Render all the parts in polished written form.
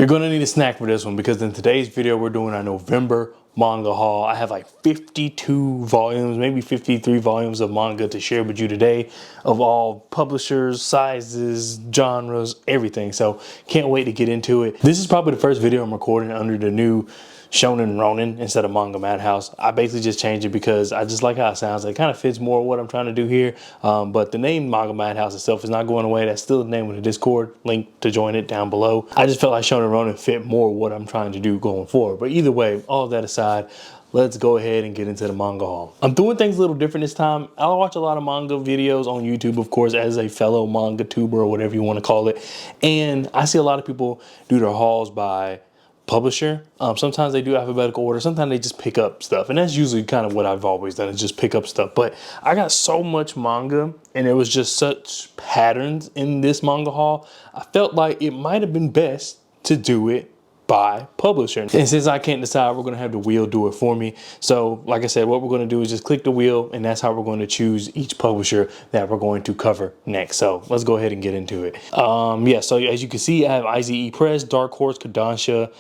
You're gonna need a snack for this one because in today's video, we're doing our November manga haul. I have like 52 volumes, maybe 53 volumes of manga to share with you today of all publishers, sizes, genres, everything. So can't wait to get into it. This is probably the first video I'm recording under the new Shonen Ronin instead of Manga Madhouse. I basically just changed it because I just like how it sounds. It kind of fits more what I'm trying to do here. But the name Manga Madhouse itself is not going away. That's still the name of the Discord. Link to join it down below. I just felt like Shonen Ronin fit more what I'm trying to do going forward. But either way, all of that aside, let's go ahead and get into the manga haul. I'm doing things a little different this time. I watch a lot of manga videos on YouTube, of course, as a fellow manga tuber or whatever you want to call it. And I see a lot of people do their hauls by publisher. Sometimes they do alphabetical order. Sometimes they just pick up stuff. And that's usually kind of what I've always done, is just pick up stuff. But I got so much manga and there was just such patterns in this manga haul. I felt like it might have been best to do it by publisher. And since I can't decide, we're going to have the wheel do it for me. So like I said, what we're going to do is just click the wheel, and that's how we're going to choose each publisher that we're going to cover next. So let's go ahead and get into it. Yeah, so as you can see, I have IZE Press, Dark Horse, Kodansha,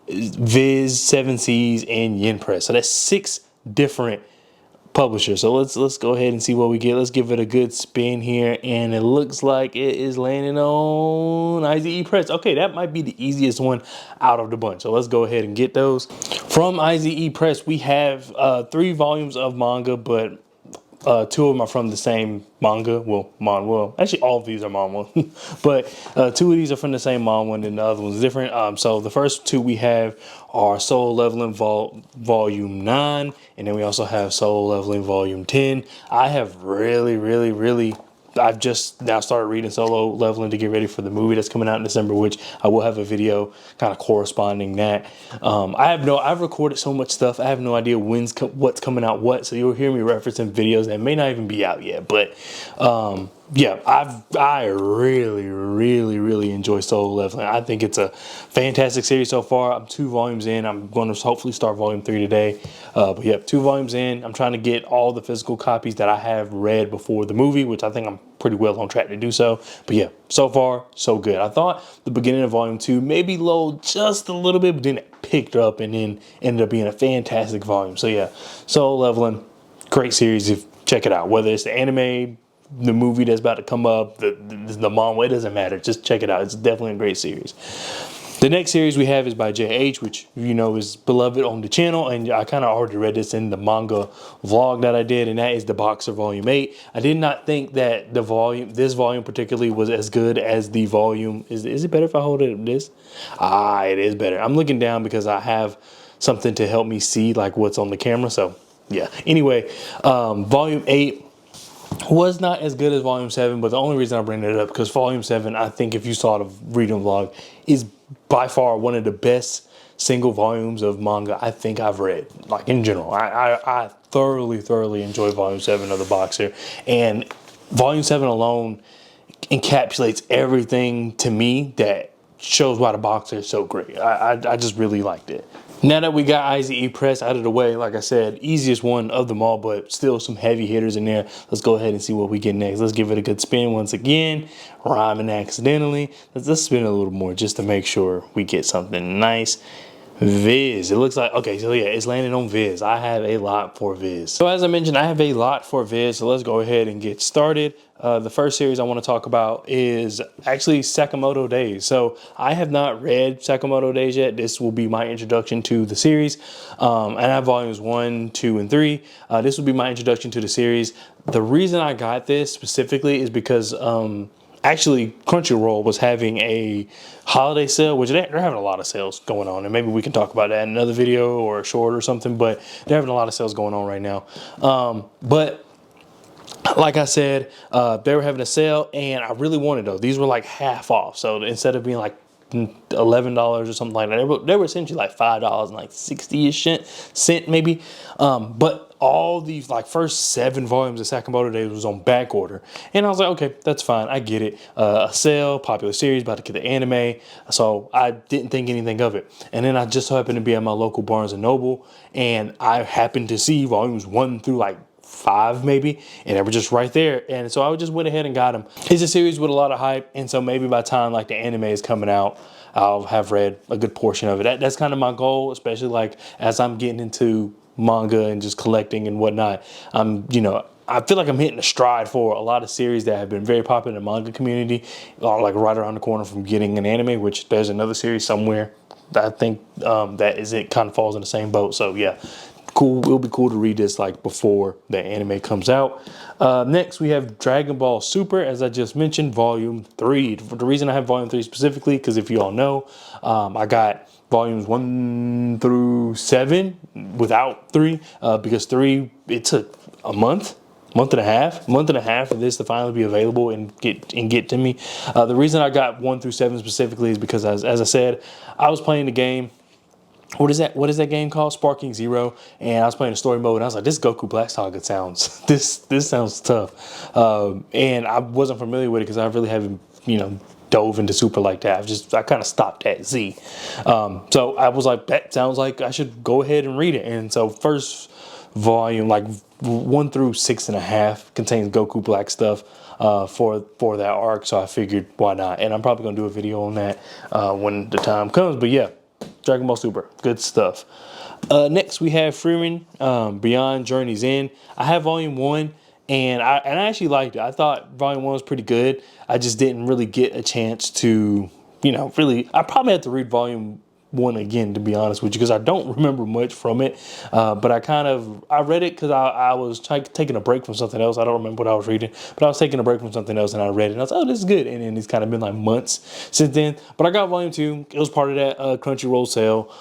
Viz, Seven Seas, and Yen Press. So that's 6 different publisher. So let's go ahead and see what we get. Let's give it a good spin here, and it looks like it is landing on IZE Press. Okay, that might be the easiest one out of the bunch. So let's go ahead and get those. From IZE Press, we have 3 volumes of manga, but 2 of them are from the same manga. Well, actually all of these are manga, but 2 of these are from the same manga and the other one's different. So the first 2 we have are Soul Leveling Volume 9, and then we also have Soul Leveling Volume 10. I have I've just now started reading Solo Leveling to get ready for the movie that's coming out in December, which I will have a video kind of corresponding that. I've recorded so much stuff. I have no idea what's coming out what. So you'll hear me referencing videos that may not even be out yet. But yeah, I really enjoy Solo Leveling. I think it's a fantastic series so far. I'm 2 volumes in. I'm going to hopefully start volume 3 today. But yeah, 2 volumes in. I'm trying to get all the physical copies that I have read before the movie, which I think I'm pretty well on track to do so. But yeah, so far so good. I thought the beginning of volume 2 maybe low just a little bit, but then it picked up and then ended up being a fantastic volume. So yeah, Solo Leveling, great series. Check it out. Whether it's the anime, the movie that's about to come up, the manga, it doesn't matter. Just check it out. It's definitely a great series. The next series we have is by JH, which you know is beloved on the channel, and I kind of already read this in the manga vlog that I did, and that is the Boxer Volume 8. I did not think that this volume particularly was as good as the volume. Is it better if I hold it like this? It is better. I'm looking down because I have something to help me see like what's on the camera. So yeah. Anyway, Volume 8 was not as good as Volume 7, but the only reason I bring it up because Volume 7, I think if you saw the reading vlog, is by far one of the best single volumes of manga I think I've read, like in general. I thoroughly enjoy Volume 7 of the Boxer, and Volume 7 alone encapsulates everything to me that shows why the Boxer is so great. I just really liked it. Now that we got IZE Press out of the way, like I said, easiest one of them all, but still some heavy hitters in there. Let's go ahead and see what we get next. Let's give it a good spin once again. Rhyming accidentally. Let's spin a little more just to make sure we get something nice. Viz. It looks like, okay, so yeah, it's landing on Viz. I have a lot for Viz. So as I mentioned, I have a lot for Viz, so let's go ahead and get started. The first series I want to talk about is actually Sakamoto Days. So I have not read Sakamoto Days yet. This will be my introduction to the series. And I have volumes 1, 2, and 3. This will be my introduction to the series. The reason I got this specifically is because actually, Crunchyroll was having a holiday sale, which they're having a lot of sales going on, and maybe we can talk about that in another video or a short or something, but they're having a lot of sales going on right now. But like I said, they were having a sale, and I really wanted those. These were like half off, so instead of being like $11 or something like that, they were essentially like $5 and like 60-ish cent maybe. But all these like first 7 volumes of Sakamoto Days was on back order, and I was like, okay, that's fine, I get it. A sale, popular series, about to get the anime, so I didn't think anything of it. And then I just happened to be at my local Barnes and Noble, and I happened to see volumes 1 through like 5 maybe, and they were just right there, and so I just went ahead and got them. It's a series with a lot of hype, and so maybe by the time like the anime is coming out, I'll have read a good portion of it. That's kind of my goal, especially like as I'm getting into manga and just collecting and whatnot. I feel like I'm hitting a stride for a lot of series that have been very popular in the manga community, like right around the corner from getting an anime, which there's another series somewhere that I think it kind of falls in the same boat. So yeah, cool. It'll be cool to read this like before the anime comes out. Next, we have Dragon Ball Super, as I just mentioned, Volume 3. The reason I have Volume 3 specifically, because if you all know, I got volumes 1 through 7 without 3, because 3, it took a month and a half for this to finally be available and get to me. The reason I got 1 through 7 specifically is because, as I said, I was playing the game. What is that game called? Sparking Zero. And I was playing the story mode, and I was like, this Goku Black Saga sounds this sounds tough. And I wasn't familiar with it because I really haven't dove into Super like that. I kind of stopped at Z. So I was like, that sounds like I should go ahead and read it. And so first volume, like 1 through 6.5, contains Goku Black stuff for that arc. So I figured, why not? And I'm probably gonna do a video on that when the time comes. But yeah, Dragon Ball Super, good stuff. Next we have Frieren, Beyond Journey's End. I have Volume 1. And I actually liked it. I thought Volume 1 was pretty good. I just didn't really get a chance to, really. I probably have to read Volume 1 again, to be honest with you, because I don't remember much from it. But I read it because I was taking a break from something else. I don't remember what I was reading, but I was taking a break from something else and I read it. And I was like, oh, this is good. And then it's kind of been like months since then. But I got Volume 2. It was part of that Crunchyroll sale.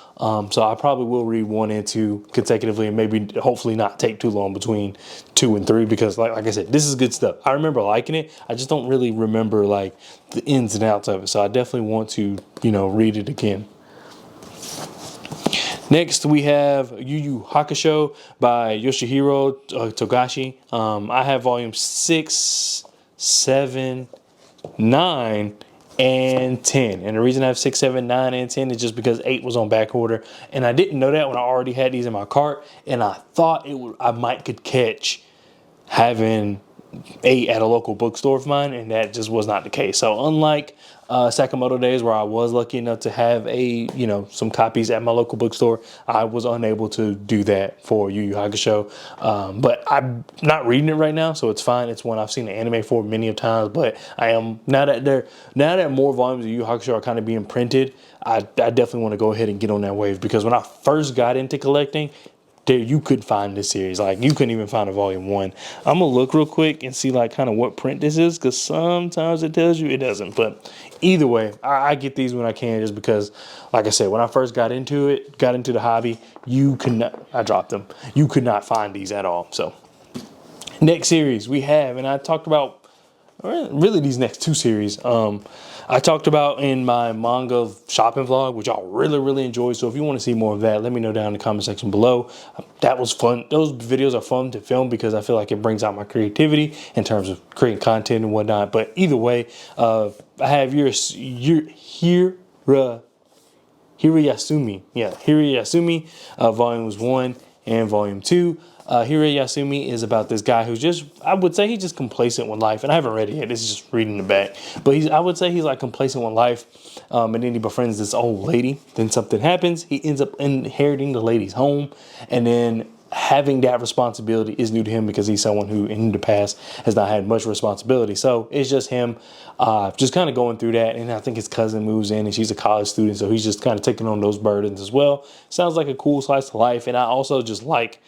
So I probably will read 1 and 2 consecutively, and maybe hopefully not take too long between 2 and 3, because like I said, this is good stuff. I remember liking it. I just don't really remember like the ins and outs of it. So I definitely want to, read it again. Next, we have Yu Yu Hakusho by Yoshihiro Togashi. I have Volume 6, 7, 9, and 10. And the reason I have 6, 7, 9, and 10 is just because 8 was on back order. And I didn't know that when I already had these in my cart. And I thought I might could catch having 8 at a local bookstore of mine, and that just was not the case. So unlike Sakamoto days, where I was lucky enough to have some copies at my local bookstore, I was unable to do that for Yu Yu Hakusho. But I'm not reading it right now, so it's fine. It's one I've seen the anime for many of times, but I am now that more volumes of Yu Yu Hakusho are kind of being printed, I definitely want to go ahead and get on that wave, because when I first got into collecting, you could find this series. Like, you couldn't even find a Volume 1. I'm gonna look real quick and see like kind of what print this is, because sometimes it tells you, it doesn't. But either way, I get these when I can, just because, like I said, when I first got into the hobby, I dropped them. You could not find these at all. So next series we have, and I talked about really these next 2 series, I talked about in my manga shopping vlog, which I really enjoyed. So if you want to see more of that, let me know down in the comment section below. That was fun. Those videos are fun to film because I feel like it brings out my creativity in terms of creating content and whatnot. But either way, I have Hirayasumi. Yeah, Hirayasumi, Volumes 1 and Volume 2. Hirayasumi is about this guy who's I would say he's just complacent with life. And I haven't read it yet. This is just reading the back. But I would say he's like complacent with life. And then he befriends this old lady. Then something happens. He ends up inheriting the lady's home. And then having that responsibility is new to him, because he's someone who in the past has not had much responsibility. So it's just him just kind of going through that. And I think his cousin moves in and she's a college student. So he's just kind of taking on those burdens as well. Sounds like a cool slice of life. And I also just like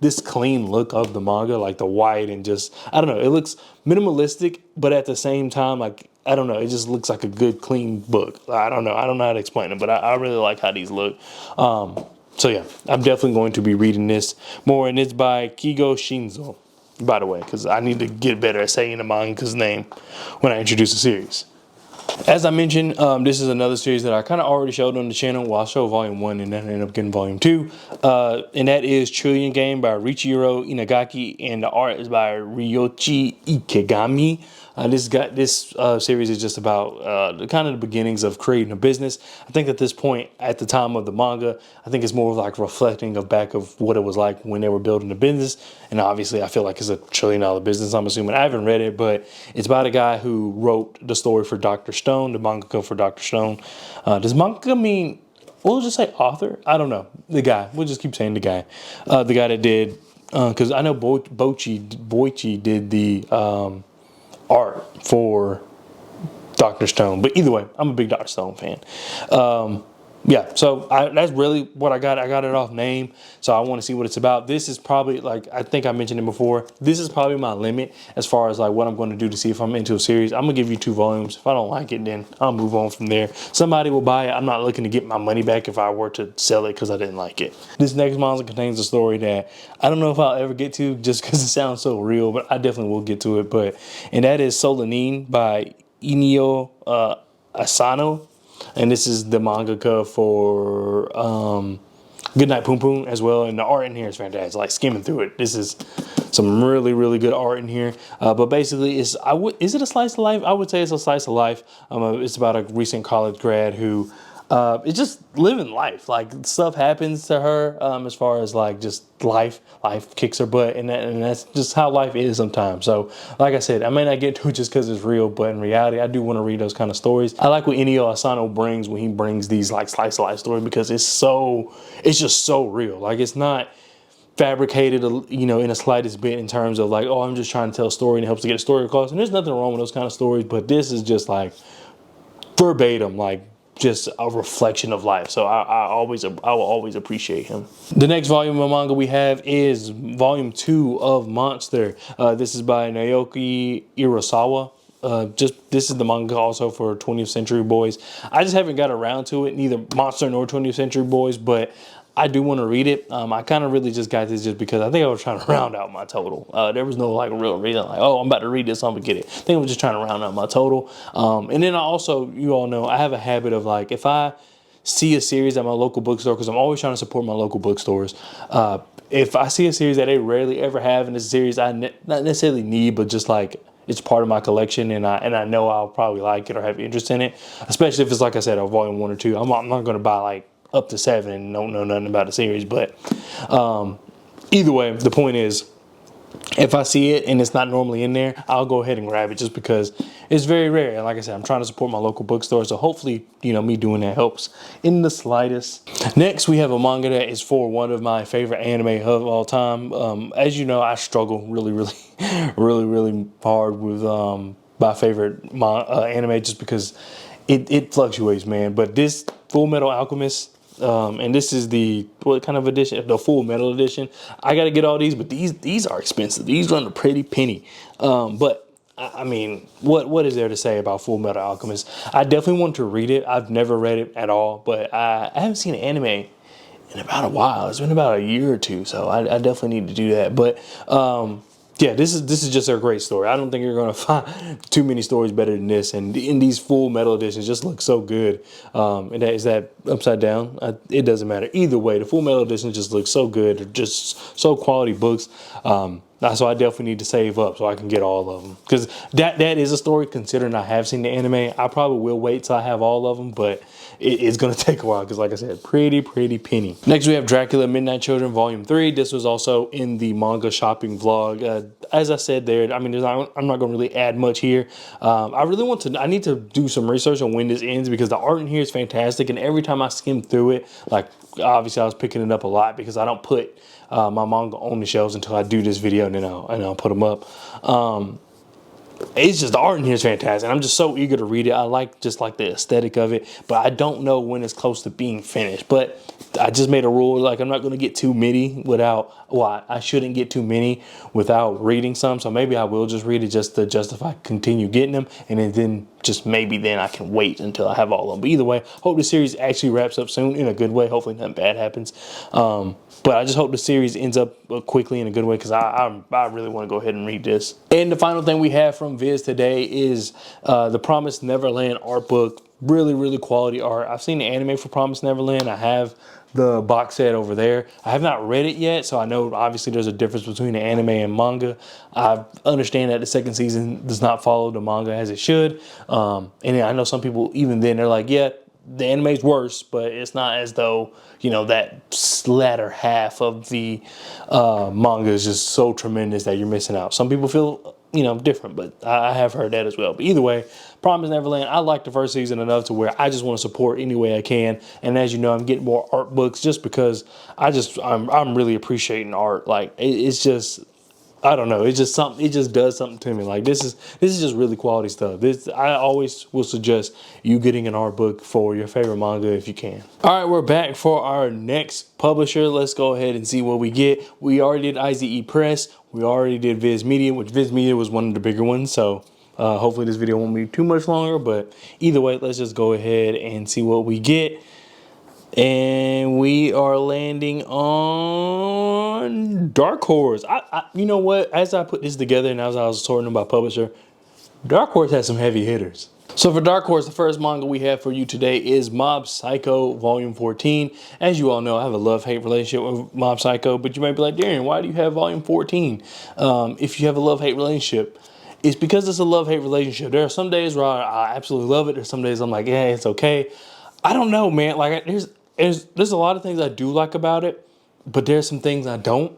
this clean look of the manga, like the white, and just, I don't know, it looks minimalistic, but at the same time, like, I don't know, it just looks like a good, clean book. I don't know how to explain it, but I really like how these look. So yeah, I'm definitely going to be reading this more, and it's by Kigo Shinzo, by the way, because I need to get better at saying the manga's name when I introduce a series. As I mentioned, this is another series that I kind of already showed on the channel. Well, I'll show Volume 1 and then end up getting Volume 2. And that is Trillion Game by Riichiro Inagaki, and the art is by Ryoichi Ikegami. This series is just about the kind of the beginnings of creating a business. I think at this point, at the time of the manga, I think it's more of like reflecting of back of what it was like when they were building the business. And obviously, I feel like it's $1 trillion business. I'm assuming I haven't read it, but it's about a guy who wrote the story for Dr. Stone, the mangaka for Dr. Stone. Does manga mean? We'll just say author. I don't know. The guy. We'll just keep saying the guy. The guy that did, because I know Boichi did the art for Dr. Stone. But either way, I'm a big Dr. Stone fan. Yeah, so that's really what I got. I got it off name, so I want to see what it's about. This is probably, like, I think I mentioned it before, this is probably my limit as far as like what I'm going to do to see if I'm into a series. I'm going to give you 2 volumes. If I don't like it, then I'll move on from there. Somebody will buy it. I'm not looking to get my money back if I were to sell it because I didn't like it. This next manga contains a story that I don't know if I'll ever get to just because it sounds so real, but I definitely will get to it. And that is Solanin by Inio Asano. And this is the mangaka for Goodnight Poon Poon as well. And the art in here is fantastic. Like, skimming through it, this is some really, really good art in here. But basically, is it a slice of life? I would say it's a slice of life. It's about a recent college grad who is just living life. Like, stuff happens to her as far as like just life kicks her butt, and that's just how life is sometimes. So like I said, I may not get to it just because it's real, but in reality, I do want to read those kind of stories. I like what Inio Asano brings when he brings these like slice of life stories, because it's just so real. Like, it's not fabricated, you know, in the slightest bit in terms of like, oh, I'm just trying to tell a story and it helps to get a story across. And there's nothing wrong with those kind of stories, but this is just like verbatim, like just a reflection of life. So I will always appreciate him. The next volume of manga we have is volume 2 of Monster. This is by Naoki Urasawa. This is the manga also for 20th Century Boys. I just haven't got around to it, neither Monster nor 20th Century Boys, but I do want to read it. I kind of really just got this just because I think I was trying to round out my total. There was no like real reason like, oh, I'm about to read this, so I'm gonna get it. I think I was just trying to round out my total. And then I also, you all know, I have a habit of like, if I see a series at my local bookstore, because I'm always trying to support my local bookstores. If I see a series that they rarely ever have, and it's a series I not necessarily need, but just like it's part of my collection, and I know I'll probably like it or have interest in it, especially if it's like I said, a volume 1 or 2. I'm not going to buy like up to 7 and don't know nothing about the series. But either way, the point is, if I see it and it's not normally in there, I'll go ahead and grab it just because it's very rare. And like I said, I'm trying to support my local bookstore, so hopefully, you know, me doing that helps in the slightest. Next, we have a manga that is for one of my favorite anime of all time. As you know, I struggle really hard with my favorite anime, just because it fluctuates, man. But this Full Metal Alchemist, and this is the, what kind of edition? The Full Metal edition. I got to get all these, but these are expensive. These run a pretty penny. But I mean, what is there to say about Full Metal Alchemist? I definitely want to read it. I've never read it at all, but I haven't seen an anime in about a while. It's been about a year or two, so I definitely need to do that. But yeah, this is just a great story. I don't think you're gonna find too many stories better than this. And in these Full Metal editions, just look so good. And is that upside down? It doesn't matter. Either way, the Full Metal edition just looks so good. They're just so quality books. So I definitely need to save up so I can get all of them, because that is a story. Considering I have seen the anime, I probably will wait till I have all of them, but it's going to take a while because, like I said, pretty penny. Next, we have Dracula Midnight Children Volume 3. This was also in the manga shopping vlog. As I said there, I mean, I'm not going to really add much here. I need to do some research on when this ends, because the art in here is fantastic, and every time I skim through it, like, obviously I was picking it up a lot because I don't put my manga on the shelves until I do this video, and then I'll put them up. It's just, the art in here is fantastic. I'm just so eager to read it. I like the aesthetic of it, but I don't know when it's close to being finished. But I just made a rule, like, I'm not going to get too many I shouldn't get too many without reading some. So maybe I will just read it just to justify continue getting them, and then just maybe then I can wait until I have all of them. But either way, hope the series actually wraps up soon in a good way. Hopefully nothing bad happens. But I just hope the series ends up quickly in a good way, because I really want to go ahead and read this. And the final thing we have from Viz today is the Promised Neverland art book really, really quality art. I've seen the anime for Promised Neverland. I have the box set over there. I have not read it yet, so I know obviously there's a difference between the anime and manga. I understand that the second season does not follow the manga as it should. And I know some people, even then, they're like, yeah, the anime's worse, but it's not as though, you know, that latter half of the manga is just so tremendous that you're missing out. Some people feel, you know, different, but I have heard that as well. But either way, Promised Neverland, I like the first season enough to where I just want to support any way I can. And as you know, I'm getting more art books just because I'm really appreciating art. Like it's just, I don't know. It's just something. It just does something to me. Like this is just really quality stuff. This I always will suggest you getting an art book for your favorite manga if you can. All right, we're back for our next publisher. Let's go ahead and see what we get. We already did IZE Press. We already did Viz Media, which Viz Media was one of the bigger ones. So hopefully this video won't be too much longer. But either way, let's just go ahead and see what we get. And we are landing on Dark Horse. You know what? As I put this together and as I was sorting about publisher, Dark Horse has some heavy hitters. So for Dark Horse, the first manga we have for you today is Mob Psycho Volume 14. As you all know, I have a love-hate relationship with Mob Psycho, but you might be like, Darian, why do you have Volume 14? If you have a love-hate relationship, it's because it's a love-hate relationship. There are some days where I absolutely love it. There's some days I'm like, yeah, it's okay. I don't know, man. Like there's a lot of things I do like about it, but there's some things I don't.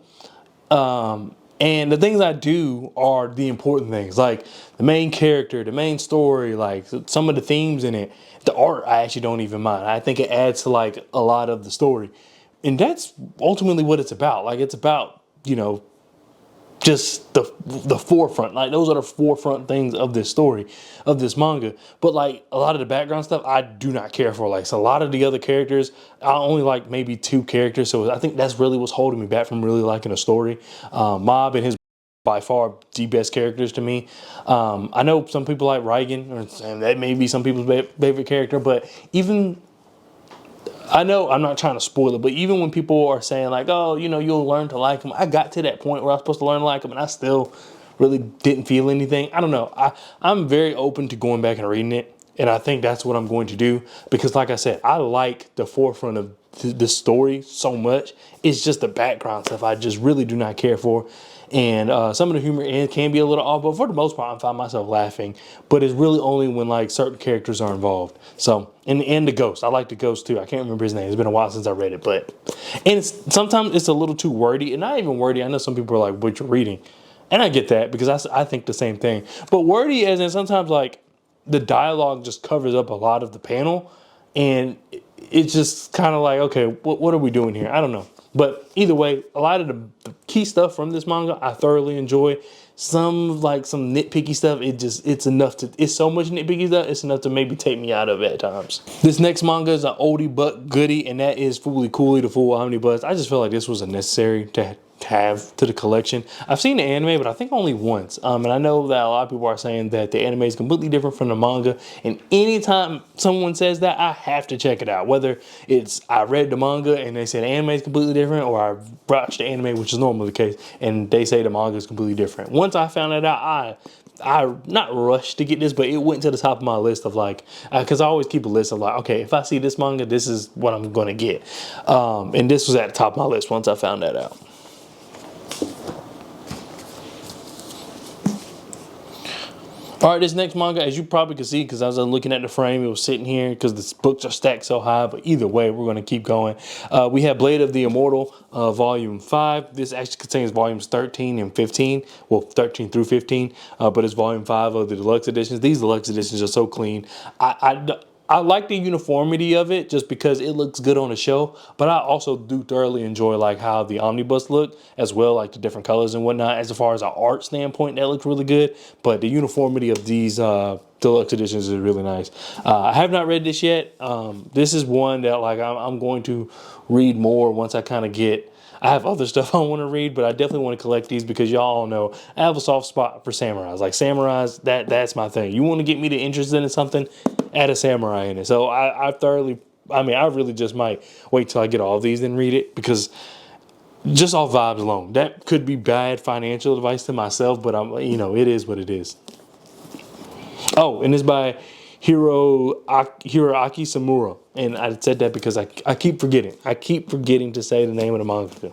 And the things I do are the important things, like the main character, the main story, like some of the themes in it. The art, I actually don't even mind. I think it adds to like a lot of the story. And that's ultimately what it's about. Like it's about, you know, just the forefront. Like those are the forefront things of this story, of this manga. But like a lot of the background stuff I do not care for. Like so a lot of the other characters, I only like maybe 2 characters. So I think that's really what's holding me back from really liking a story. Mob and his by far the best characters to me. I know some people like Reigen, and that may be some people's favorite character, but even I know I'm not trying to spoil it, but even when people are saying like, oh, you know, you'll learn to like him, I got to that point where I was supposed to learn to like him and I still really didn't feel anything. I don't know. I'm very open to going back and reading it. And I think that's what I'm going to do because like I said, I like the forefront of the story so much. It's just the background stuff I just really do not care for. And some of the humor can be a little off, but for the most part, I find myself laughing. But it's really only when like certain characters are involved. So, and the ghost, I like the ghost too. I can't remember his name. It's been a while since I read it, but sometimes it's a little too wordy, and not even wordy. I know some people are like, "What you're reading," and I get that because I think the same thing. But wordy, as in sometimes like the dialogue just covers up a lot of the panel, and it's just kind of like, okay, what are we doing here? I don't know. But either way, a lot of the key stuff from this manga I thoroughly enjoy. Some nitpicky stuff, it's enough to, it's so much nitpicky stuff, it's enough to maybe take me out of it at times. This next manga is an oldie but goodie, and that is Fooly Cooly, the Fool Omnibus. I just feel like this was a necessary to have to the collection. I've seen the anime, but I think only once. And I know that a lot of people are saying that the anime is completely different from the manga. And anytime someone says that, I have to check it out. Whether it's I read the manga and they said the anime is completely different, or I watched the anime, which is normally the case, and they say the manga is completely different. Once I found that out, I not rushed to get this, but it went to the top of my list of like, because I always keep a list of like, okay, if I see this manga, this is what I'm going to get. And this was at the top of my list once I found that out. All right, this next manga, as you probably can see, because as I was looking at the frame, it was sitting here because the books are stacked so high. But either way, we're going to keep going. We have Blade of the Immortal, Volume 5. This actually contains Volumes 13 and 15. Well, 13 through 15, but it's Volume 5 of the deluxe editions. These deluxe editions are so clean. I like the uniformity of it just because it looks good on the show, but I also do thoroughly enjoy like how the omnibus look as well, like the different colors and whatnot. As far as an art standpoint, that looks really good, but the uniformity of these deluxe editions is really nice. I have not read this yet. This is one that like I'm going to read more once I kind of get. I have other stuff I want to read, but I definitely want to collect these because y'all know I have a soft spot for samurais. Like samurais, that's my thing. You want to get me to interested in something, add a samurai in it. So I really just might wait till I get all of these and read it because just off vibes alone, that could be bad financial advice to myself, but it is what it is. Oh, and it's by Hiroaki Samura. And I said that because I keep forgetting. I keep forgetting to say the name of the manga.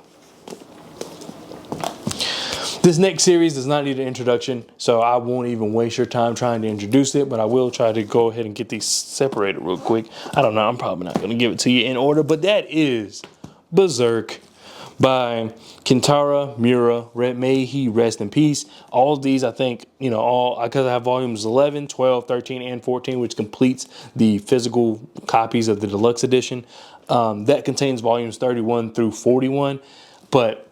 This next series does not need an introduction, so I won't even waste your time trying to introduce it, but I will try to go ahead and get these separated real quick. I don't know, I'm probably not going to give it to you in order, but that is Berserk by Kentaro Miura. May he rest in peace. All of these, I think, you know, all because I have volumes 11, 12, 13, and 14, which completes the physical copies of the deluxe edition. That contains volumes 31 through 41, but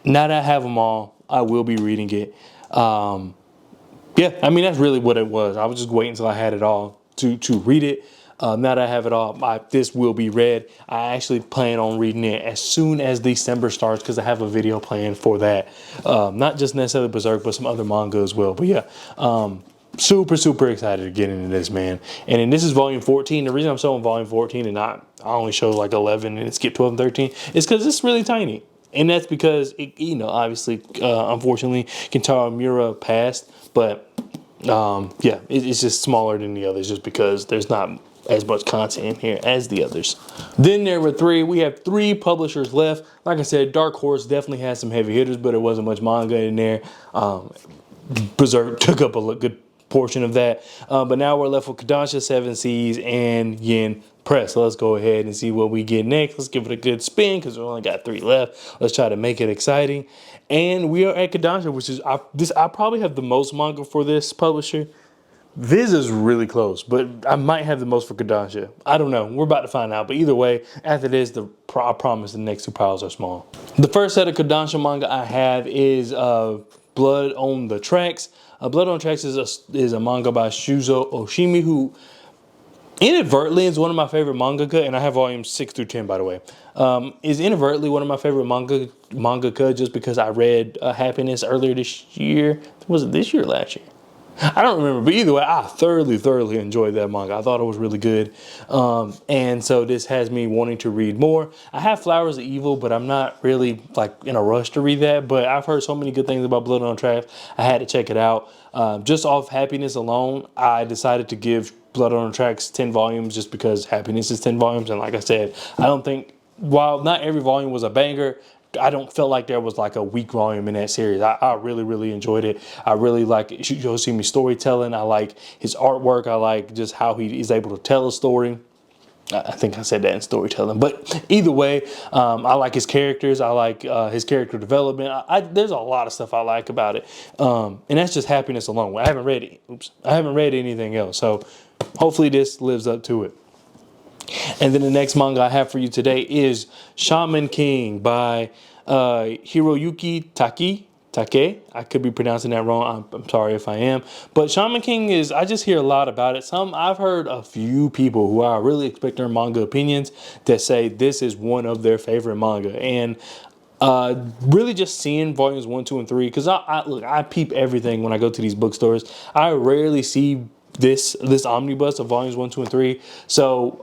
now that I have them all, I will be reading it. Yeah, I mean, that's really what it was. I was just waiting until I had it all to read it. Now that I have it all, this will be read. I actually plan on reading it as soon as December starts because I have a video planned for that. Not just necessarily Berserk, but some other manga as well. But yeah, super excited to get into this, man. And then this is volume 14. The reason I'm showing volume 14 and I only show like 11 and skip 12 and 13 is because it's really tiny. And that's because, you know, obviously, unfortunately, Kentaro Miura passed. But, yeah, it's just smaller than the others just because there's not as much content in here as the others. Then there were three. We have three publishers left. Like I said, Dark Horse definitely has some heavy hitters, but there wasn't much manga in there. Berserk took up a good portion of that. But now we're left with Kodansha, Seven Seas, and Yen Press. So let's go ahead and see what we get next. Let's give it a good spin because we only got three left. Let's try to make it exciting. And we are at Kodansha, which is, I probably have the most manga for this publisher. Viz is really close, but I might have the most for Kodansha. I don't know. We're about to find out. But either way, after this, I promise the next two piles are small. The first set of Kodansha manga I have is Blood on the Tracks. Blood on the Tracks is a manga by Shuzo Oshimi, who inadvertently is one of my favorite mangaka, and I have volumes 6 through 10, by the way. Is inadvertently one of my favorite mangaka just because I read Happiness earlier this year. Was it this year or last year? I don't remember, but either way, I thoroughly enjoyed that manga. I thought it was really good. And so this has me wanting to read more. I have Flowers of Evil, but I'm not really like in a rush to read that. But I've heard so many good things about Blood on Tracks. I had to check it out. Just off Happiness alone, I decided to give Blood on Tracks 10 volumes just because Happiness is 10 volumes. And like I said, I don't think, while not every volume was a banger, I don't feel like there was like a weak volume in that series. I really enjoyed it. I really like Yoshimi's storytelling. I like his artwork. I like just how he is able to tell a story. I think I said that in storytelling, but either way, I like his characters. I like his character development. There's a lot of stuff I like about it, and that's just Happiness alone. I haven't read it. I haven't read anything else, so hopefully this lives up to it. And then the next manga I have for you today is Shaman King by Hiroyuki Take. I could be pronouncing that wrong. I'm sorry if I am. But Shaman King is, I just hear a lot about it. I've heard a few people who I really expect their manga opinions that say this is one of their favorite manga. And really just seeing volumes 1, 2, and 3, because I peep everything when I go to these bookstores. I rarely see this omnibus of volumes 1, 2, and 3. So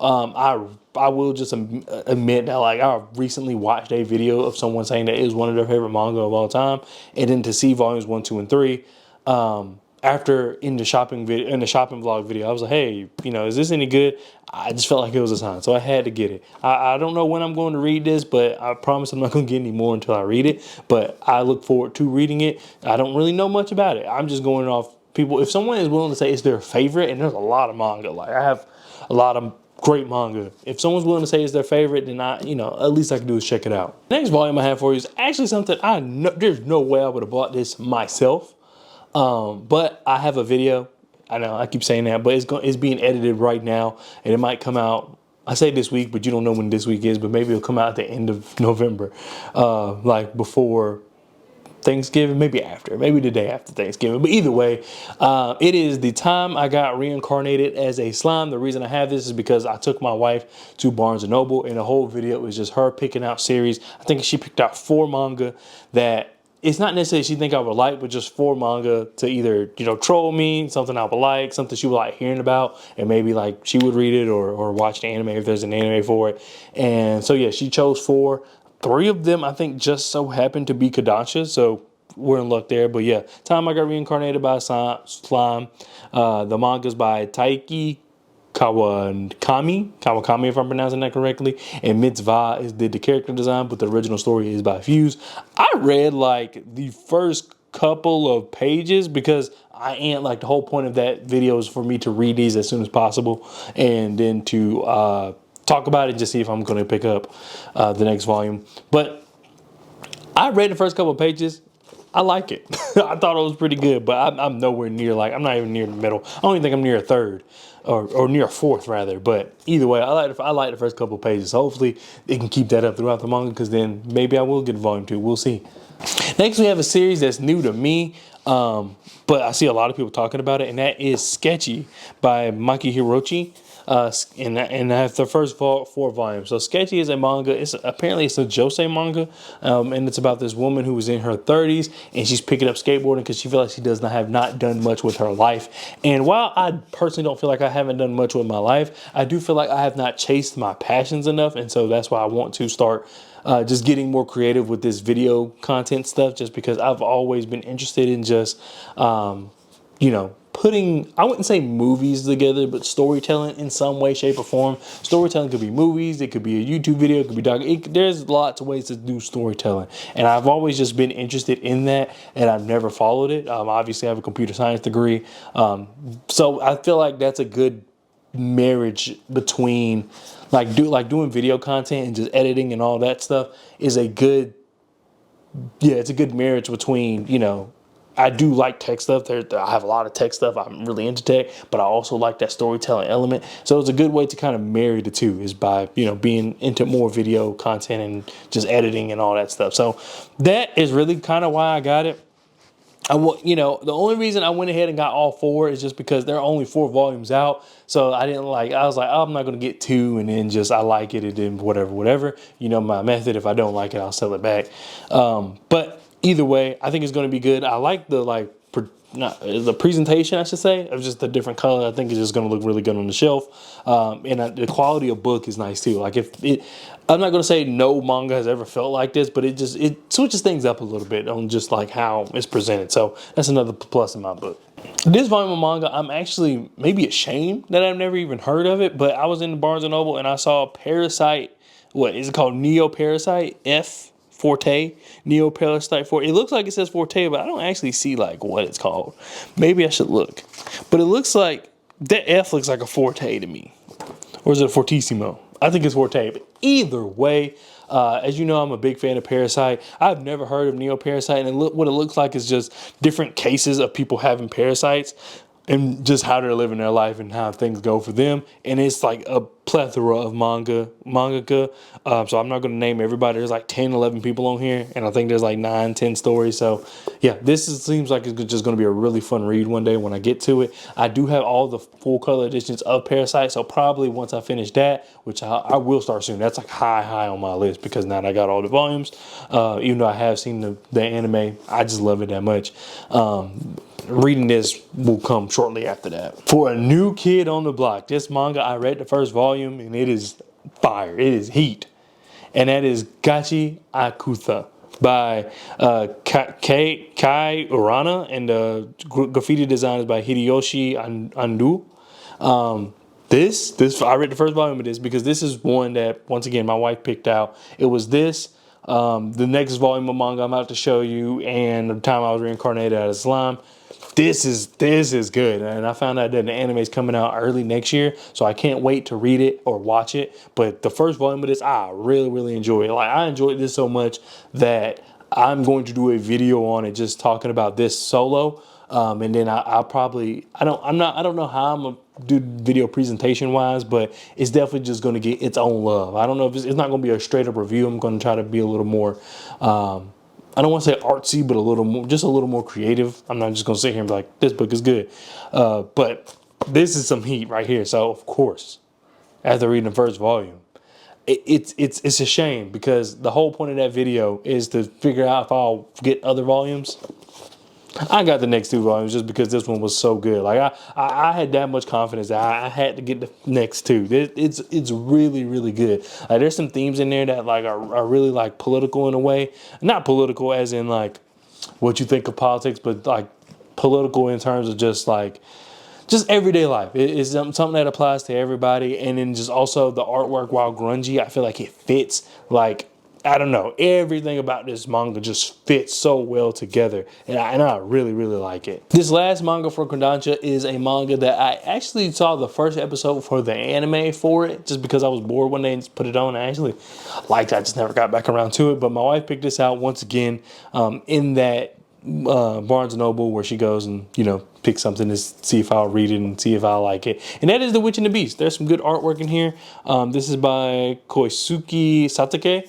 I will just admit that like I recently watched a video of someone saying that it was one of their favorite manga of all time, and then to see volumes 1, 2, and 3 after in the shopping vlog video, I was like, hey, you know, is this any good? I just felt like it was a sign, so I had to get it. I don't know when I'm going to read this, but I promise I'm not going to get any more until I read it. But I look forward to reading it. I don't really know much about it. I'm just going off people. If someone is willing to say it's their favorite, and there's a lot of manga, like I have a lot of great manga. If someone's willing to say it's their favorite, then at least I can do is check it out. Next volume I have for you is actually something I know there's no way I would have bought this myself. But I have a video. I know I keep saying that, but it's being edited right now, and it might come out. I say this week, but you don't know when this week is. But maybe it'll come out at the end of November, like before Thanksgiving, maybe after, maybe the day after Thanksgiving. But either way, it is the time I got reincarnated as a slime. The reason I have this is because I took my wife to Barnes & Noble, and the whole video was just her picking out series. I think she picked out 4 manga that it's not necessarily she think I would like, but just 4 manga to either, troll me, something I would like, something she would like hearing about, and maybe like she would read it or watch the anime if there's an anime for it. And so yeah, she chose 4. 3 of them, I think, just so happened to be Kodansha. So we're in luck there. But yeah, Time I Got Reincarnated by Slime. The manga's by Taiki Kawakami, if I'm pronouncing that correctly. And Mitzvah did the character design, but the original story is by Fuse. I read like the first couple of pages because I ain't like the whole point of that video is for me to read these as soon as possible and then to talk about it and just see if I'm going to pick up the next volume. But I read the first couple of pages. I like it. I thought it was pretty good, but I'm nowhere near, like, I'm not even near the middle. I don't even think I'm near a third or near a fourth rather. But either way, I like the first couple of pages. So hopefully it can keep that up throughout the manga, because then maybe I will get volume 2. We'll see. Next, we have a series that's new to me, but I see a lot of people talking about it, and that is Sketchy by Maki Hirochi. And I have the first 4 volumes. So Sketchy is a manga. Apparently it's a josei manga, and it's about this woman who was in her 30s, and she's picking up skateboarding because she feels like she does not have done much with her life. And while I personally don't feel like I haven't done much with my life, I do feel like I have not chased my passions enough, and so that's why I want to start just getting more creative with this video content stuff, just because I've always been interested in just, putting, I wouldn't say movies together, but storytelling in some way, shape, or form. Storytelling could be movies, it could be a YouTube video, it could be there's lots of ways to do storytelling. And I've always just been interested in that, and I've never followed it. Obviously, I have a computer science degree. So I feel like that's a good marriage between doing video content and just editing and all that stuff is a good, it's a good marriage between, I do like tech stuff. I have a lot of tech stuff. I'm really into tech, but I also like that storytelling element. So it's a good way to kind of marry the two, is by, being into more video content and just editing and all that stuff. So that is really kind of why I got it. The only reason I went ahead and got all 4 is just because there are only 4 volumes out. So I was like, oh, I'm not going to get 2 and then just, I like it and then whatever. My method. If I don't like it, I'll sell it back. But either way, I think it's going to be good. I like the the presentation, I should say, of just the different color. I think it's just going to look really good on the shelf. And the quality of book is nice too. I'm not going to say no manga has ever felt like this, but it switches things up a little bit on just like how it's presented. So that's another plus in my book. This volume of manga, I'm actually maybe ashamed that I've never even heard of it, but I was in the Barnes & Noble and I saw Parasite, what is it called? Neo Parasite F Forte, Neo Parasite Forte. It looks like it says Forte, but I don't actually see like what it's called. Maybe I should look. But it looks like, that F looks like a Forte to me. Or is it a Fortissimo? I think it's Forte, but either way, as you know, I'm a big fan of Parasite. I've never heard of Neo Parasite, and what it looks like is just different cases of people having parasites and just how they're living their life and how things go for them. And it's like a plethora of mangaka. So I'm not going to name everybody. There's like 10, 11 people on here, and I think there's like 9, 10 stories. So yeah, seems like it's just going to be a really fun read one day when I get to it. I do have all the full color editions of Parasite, so probably once I finish that, which I will start soon, that's like high on my list, because now that I got all the volumes, even though I have seen the anime, I just love it that much. Reading this will come shortly after that. For a new kid on the block, this manga, I read the first volume and it is fire. It is heat. And that is Gachi Akutha by Kai Urana, and the graffiti design is by Hideyoshi Ando. I read the first volume of this because this is one that, once again, my wife picked out. It was this, the next volume of manga I'm about to show you, and the time I was reincarnated out of slime. This is good, and I found out that the anime is coming out early next year, so I can't wait to read it or watch it. But the first volume of this, I really enjoy it. Like, I enjoyed this so much that I'm going to do a video on it, just talking about this solo. And then I'll probably, I don't know how I'm gonna do video presentation wise, but it's definitely just going to get its own love. I don't know if it's not going to be a straight up review. I'm going to try to be a little more, I don't want to say artsy, but just a little more creative. I'm not just going to sit here and be like, this book is good. But this is some heat right here. So of course, after reading the first volume, it's a shame, because the whole point of that video is to figure out if I'll get other volumes. I got the next 2 volumes just because this one was so good. Like I had that much confidence that I had to get the next 2. It's really good. Like, there's some themes in there that like are really like political in a way. Not political as in like what you think of politics, but like political in terms of just everyday life. It's something that applies to everybody. And then just also the artwork, while grungy, I feel like it fits. Like, I don't know, everything about this manga just fits so well together. And I really, really like it. This last manga for Kodansha is a manga that I actually saw the first episode for the anime for it, just because I was bored one day and just put it on. I actually liked it. I just never got back around to it. But my wife picked this out once again in that Barnes and Noble, where she goes and, you know, pick something to see if I'll read it and see if I like it. And that is The Witch and the Beast. There's some good artwork in here. This is by Koisuke Satake.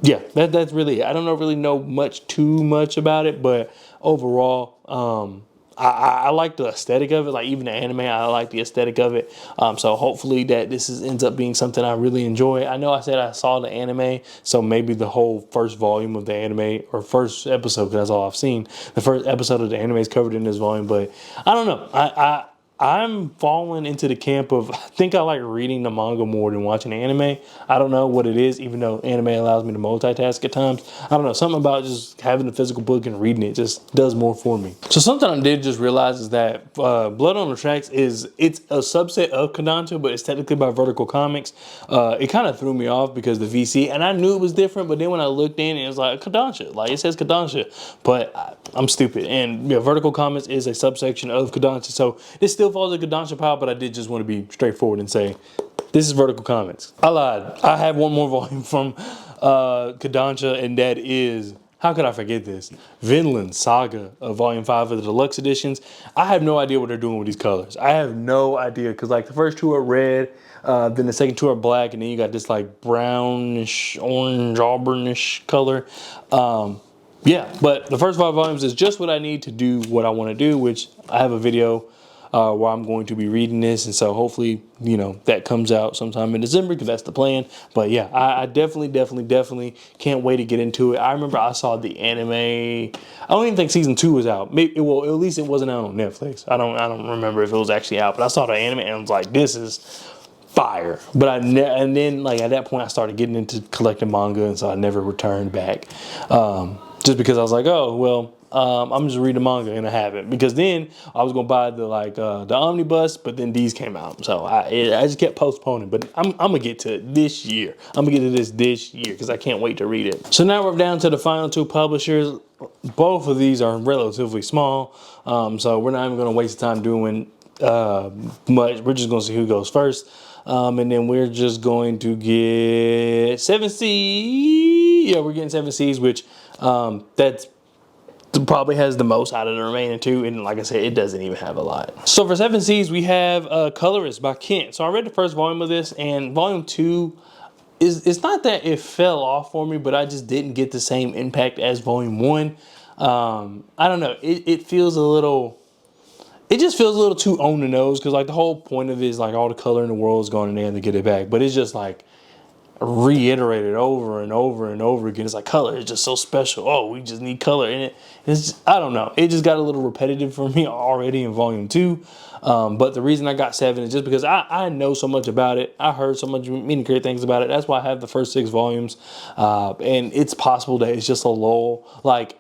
Yeah, that's really it. I don't really know too much about it, but overall, I like the aesthetic of it. Like, even the anime, I like the aesthetic of it. So hopefully that ends up being something I really enjoy. I know I said I saw the anime, so maybe the whole first volume of the anime, or first episode, because that's all I've seen. The first episode of the anime is covered in this volume, but I don't know. I'm falling into the camp of, I think I like reading the manga more than watching the anime. I don't know what it is, even though anime allows me to multitask at times. I don't know, something about just having the physical book and reading it just does more for me. So something I did just realize is that Blood on the Tracks it's a subset of Kodansha, but it's technically by Vertical Comics. It kind of threw me off because the VC, and I knew it was different, but then when I looked in, it was like Kodansha. Like, it says Kodansha, but I'm stupid. And yeah, Vertical Comics is a subsection of Kodansha, so this still falls in Kodansha pile, but I did just want to be straightforward and say, this is Vertical Comics. I lied. I have one more volume from Kodansha, and that is, how could I forget this? Vinland Saga, Volume 5 of the Deluxe Editions. I have no idea what they're doing with these colors. I have no idea, because like the first two are red, then the second two are black, and then you got this like brownish, orange, auburnish color. Yeah, but the first 5 volumes is just what I need to do what I want to do, which I have a video where I'm going to be reading this, and so hopefully, you know, that comes out sometime in December, because that's the plan. But yeah, I definitely can't wait to get into it. I remember I saw the anime. I don't even think season 2 was out. Maybe, well, at least it wasn't out on Netflix. I don't remember if it was actually out, but I saw the anime and I was like, this is fire. But and then like at that point I started getting into collecting manga, and so I never returned back. Just because I was like, oh well, I'm just reading manga, and I haven't, because then I was gonna buy the omnibus, but then these came out, so I just kept postponing. But I'm gonna get to it this year. I'm gonna get to this year because I can't wait to read it. So now we're down to the final 2 publishers. Both of these are relatively small, so we're not even gonna waste time doing much. We're just gonna see who goes first. And then we're just going to get 7 Seas. Yeah, we're getting 7 Seas, which that's probably has the most out of the remaining 2. And like I said, it doesn't even have a lot. So for 7 Seas, we have Colorist by Kent. So I read the first volume of this, and volume 2 it's not that it fell off for me, but I just didn't get the same impact as volume 1. I don't know. It feels a little... It just feels a little too on the nose, because like the whole point of it is like all the color in the world is going in there to get it back. But it's just like reiterated over and over and over again. It's like, color is just so special. Oh, we just need color in it. It's just, I don't know. It just got a little repetitive for me already in volume 2. But the reason I got 7 is just because I know so much about it. I heard so many great things about it. That's why I have the first 6 volumes. And it's possible that it's just a lull. Like,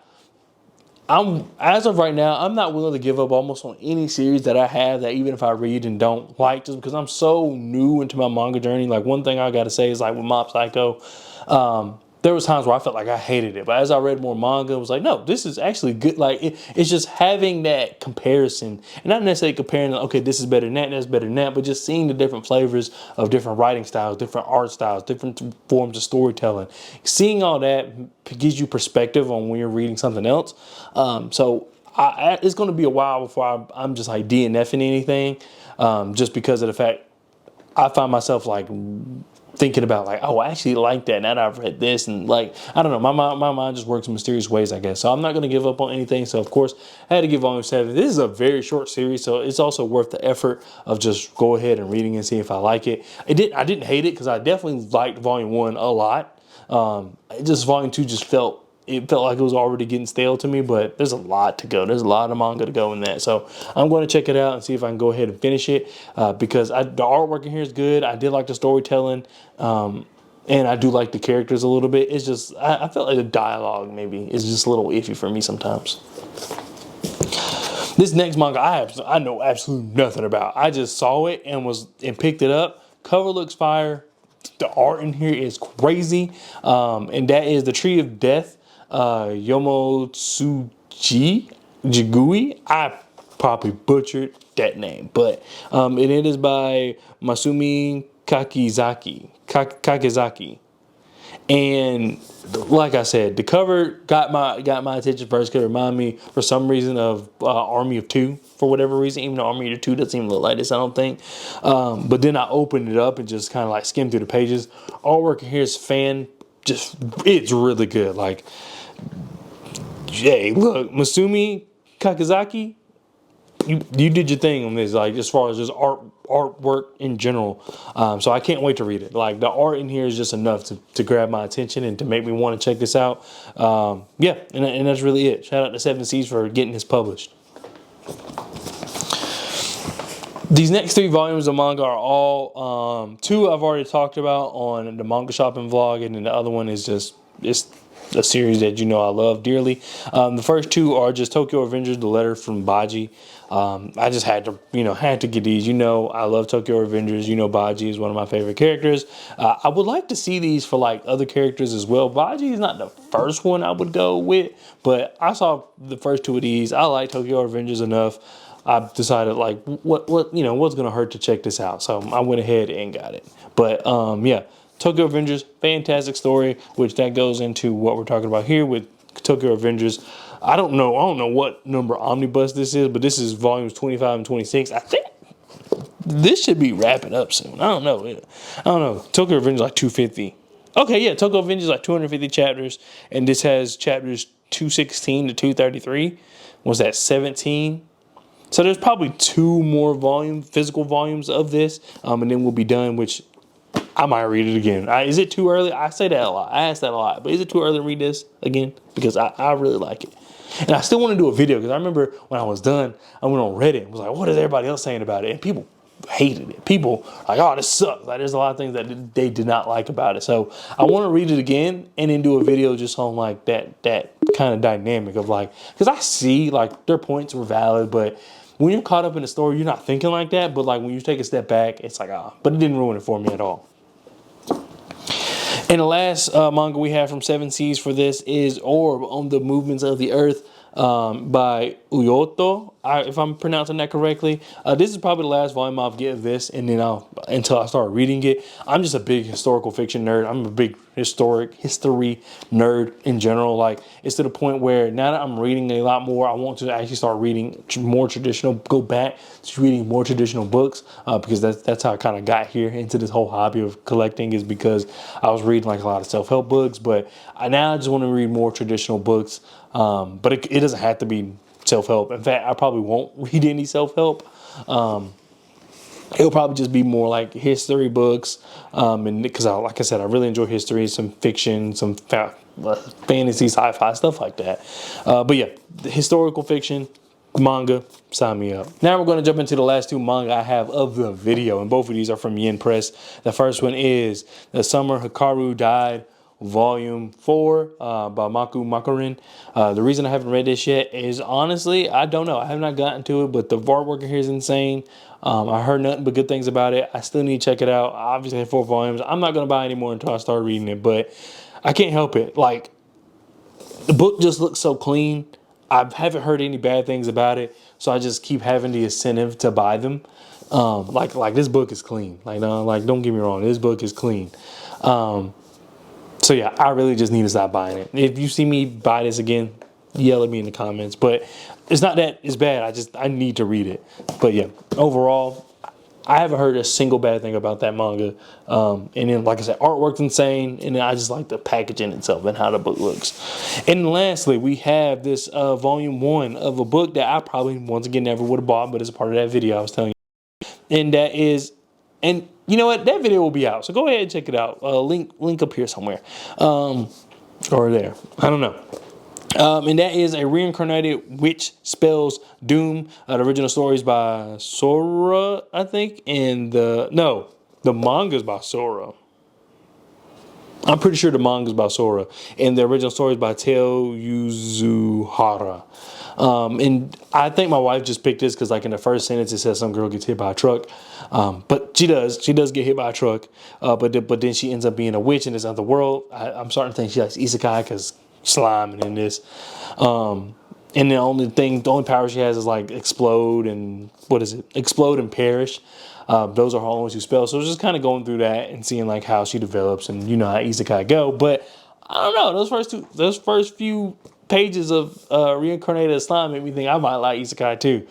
as of right now, I'm not willing to give up almost on any series that I have, that even if I read and don't like, just because I'm so new into my manga journey. Like, one thing I gotta say is, like, with Mob Psycho, there was times where I felt like I hated it, but as I read more manga, it was like, no, this is actually good. Like, it's just having that comparison, and not necessarily comparing, okay, this is better than that, that's better than that, but just seeing the different flavors of different writing styles, different art styles, different forms of storytelling. Seeing all that gives you perspective on when you're reading something else. So it's going to be a while before I'm just like DNFing anything, just because of the fact I find myself like thinking about like, oh, I actually like that now that I've read this, and like, I don't know, my mind just works in mysterious ways, I guess. So I'm not going to give up on anything. So of course I had to give volume 7. This is a very short series, so it's also worth the effort of just go ahead and reading and see if I like it. I didn't hate it, because I definitely liked volume 1 a lot. Just volume 2 just felt like it was already getting stale to me, but there's a lot to go. There's a lot of manga to go in that. So I'm going to check it out and see if I can go ahead and finish it, because the artwork in here is good. I did like the storytelling. And I do like the characters a little bit. It's just, I felt like the dialogue maybe is just a little iffy for me sometimes. This next manga I know absolutely nothing about. I just saw it and picked it up. Cover looks fire. The art in here is crazy. And that is The Tree of Death, Yomotsuji Jigui. I probably butchered that name, but it is by Masumi Kakizaki. And like I said, the cover got my attention first because it reminded me for some reason of Army of Two for whatever reason. Even though Army of Two doesn't even look like this, I don't think. But then I opened it up and just kind of like skimmed through the pages. Artwork here is it's really good. Like, hey, look, Masumi Kakizaki, you did your thing on this, like as far as just artwork in general. So I can't wait to read it. Like the art in here is just enough to grab my attention and to make me want to check this out. Yeah, and that's really it. Shout out to 7 Seas for getting this published. These next 3 volumes of manga are all 2 I've already talked about on the manga shopping vlog, and then the other one is just a series that you know I love dearly. The first 2 are just Tokyo Revengers, the letter from Baji. I just had to get these. You know I love Tokyo Revengers. You know Baji is one of my favorite characters. I would like to see these for like other characters as well. Baji is not the first one I would go with, but I saw the first 2 of these. I like Tokyo Revengers enough. I decided like what's gonna hurt to check this out. So I went ahead and got it. But yeah. Tokyo Revengers, fantastic story, which that goes into what we're talking about here with Tokyo Revengers. I don't know what number omnibus this is, but this is volumes 25 and 26. I think this should be wrapping up soon. I don't know. Tokyo Revengers like 250. Okay, yeah, Tokyo Revengers like 250 chapters, and this has chapters 216 to 233. Was that 17? So there's probably 2 more physical volumes of this, and then we'll be done, which I might read it again. Is it too early? I say that a lot. I ask that a lot. But is it too early to read this again? Because I really like it. And I still want to do a video because I remember when I was done, I went on Reddit and was like, what is everybody else saying about it? And people hated it. People like, oh, this sucks. Like, there's a lot of things that they did not like about it. So I want to read it again and then do a video just on like that kind of dynamic of like, because I see like their points were valid, but when you're caught up in the story, you're not thinking like that. But like when you take a step back, it's like, but it didn't ruin it for me at all. And the last manga we have from 7 Seas for this is Orb on the Movements of the Earth by Uyoto, if I'm pronouncing that correctly. This is probably the last volume I'll get of this, and then until I start reading it. I'm just a big historical fiction nerd. I'm a big history nerd in general. Like, it's to the point where now that I'm reading a lot more, I want to actually start reading more traditional, go back to reading more traditional books, because that's how I kind of got here into this whole hobby of collecting, is because I was reading like a lot of self-help books, but now I just want to read more traditional books. But it doesn't have to be self-help. In fact, I probably won't read any self-help. It'll probably just be more like history books, and because like I said, I really enjoy history, some fiction, some fantasy, sci-fi, stuff like that. But yeah, the historical fiction, manga, sign me up. Now we're going to jump into the last 2 manga I have of the video, and both of these are from Yen Press. The first one is The Summer Hikaru Died, Volume 4 by Maku Makarin. The reason I haven't read this yet is honestly, I don't know. I have not gotten to it, but the artwork here is insane. I heard nothing but good things about it. I still need to check it out. I obviously have 4 volumes. I'm not going to buy any more until I start reading it, but I can't help it. Like, the book just looks so clean. I haven't heard any bad things about it, so I just keep having the incentive to buy them. Like this book is clean. Like don't get me wrong, this book is clean. So yeah, I really just need to stop buying it. If you see me buy this again, yell at me in the comments. But it's not that it's bad. I need to read it. But yeah, overall, I haven't heard a single bad thing about that manga. And then, like I said, artwork's insane. And then I just like the packaging itself and how the book looks. And lastly, we have this volume 1 of a book that I probably, once again, never would have bought, but it's a part of that video I was telling you. And that is... And you know what? That video will be out. So go ahead and check it out. Link up here somewhere. Or there. I don't know. And that is A Reincarnated Witch Spells Doom. The original story is by Sora, I think. And the manga is by Sora. I'm pretty sure the manga is about Sora, and the original story is by Teo Yuzuhara. And I think my wife just picked this because, like, in the first sentence, it says some girl gets hit by a truck. But she does get hit by a truck. But then she ends up being a witch in this other world. I'm starting to think she likes isekai because slime and in this. And the only power she has is like explode and explode and perish. Those are her only two spells. So it's just kind of going through that and seeing like how she develops, and you know how isekai go. But I don't know, those first few pages of reincarnated slime made me think I might like isekai too.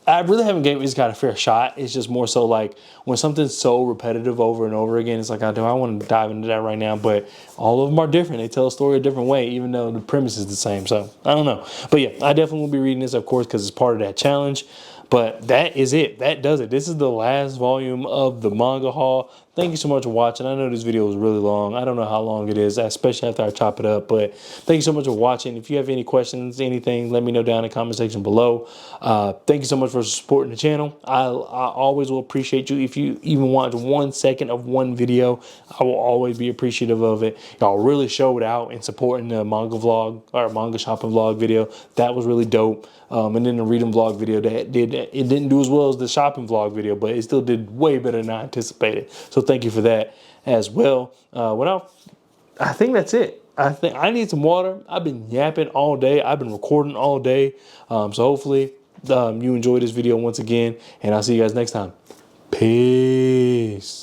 I really haven't given isekai a fair shot. It's just more so like when something's so repetitive over and over again, it's like, I want to dive into that right now. But all of them are different. They tell a story a different way, even though the premise is the same. So I don't know. But yeah, I definitely will be reading this, of course, because it's part of that challenge. But that is it. That does it. This is the last volume of the manga haul. Thank you so much for watching. I know this video was really long. I don't know how long it is, especially after I chop it up. But thank you so much for watching. If you have any questions, anything, let me know down in the comment section below. Thank you so much for supporting the channel. I always will appreciate you. If you even watch 1 second of one video, I will always be appreciative of it. Y'all really showed out in supporting the manga vlog or manga shopping vlog video. That was really dope. And then the reading vlog video it didn't do as well as the shopping vlog video, but it still did way better than I anticipated. So thank you for that as well. I think that's it. I think I need some water. I've been yapping all day. I've been recording all day. So hopefully you enjoy this video once again, and I'll see you guys next time. Peace.